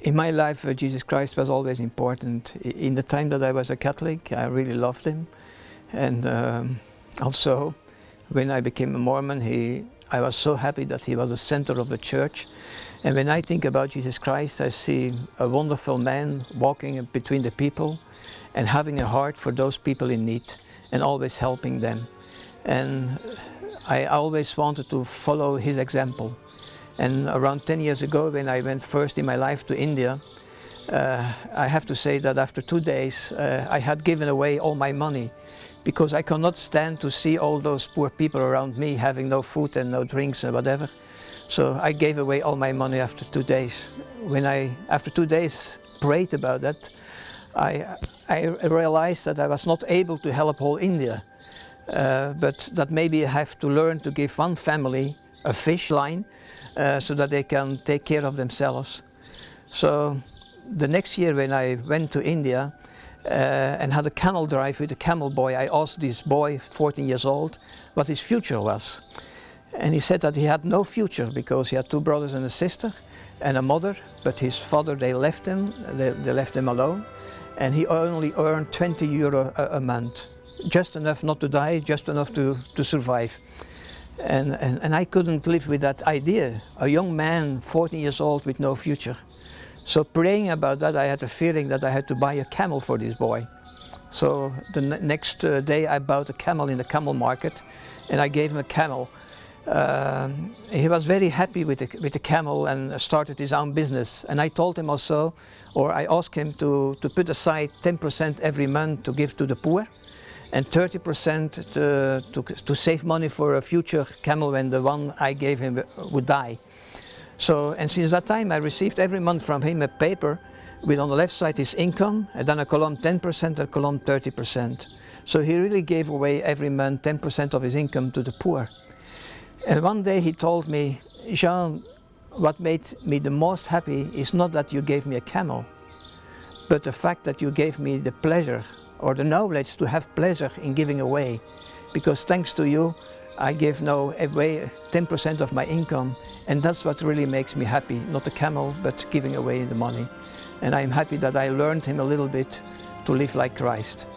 In my life, Jesus Christ was always important. In the time that I was a Catholic, I really loved him. And also, when I became a Mormon, I was so happy that he was the center of the church. And when I think about Jesus Christ, I see a wonderful man walking between the people and having a heart for those people in need and always helping them. And I always wanted to follow his example. And around 10 years ago, when I went first in my life to India, I have to say that after 2 days, I had given away all my money, because I cannot stand to see all those poor people around me having no food and no drinks and whatever. So I gave away all my money after 2 days. When I, after 2 days, prayed about that, I realized that I was not able to help whole India, but that maybe I have to learn to give one family a fish line so that they can take care of themselves. So the next year when I went to India and had a camel drive with a camel boy, I asked this boy, 14 years old, what his future was. And he said that he had no future because he had 2 brothers and a sister and a mother, but his father, they left him alone, and he only earned 20 euro a month. Just enough not to die, just enough to survive. And I couldn't live with that idea, a young man, 14 years old with no future. So praying about that, I had a feeling that I had to buy a camel for this boy. So the next day I bought a camel in the camel market, and I gave him a camel. He was very happy with the camel and started his own business. And I told him also, or I asked him to put aside 10% every month to give to the poor, and 30% to save money for a future camel when the one I gave him would die. So, and since that time I received every month from him a paper with on the left side his income, and then a column 10% and a column 30%. So he really gave away every month 10% of his income to the poor. And one day he told me, Jean, what made me the most happy is not that you gave me a camel, but the fact that you gave me the pleasure or the knowledge to have pleasure in giving away. Because thanks to you, I give now away 10% of my income, and that's what really makes me happy, not the camel, but giving away the money. And I'm happy that I learned him a little bit to live like Christ.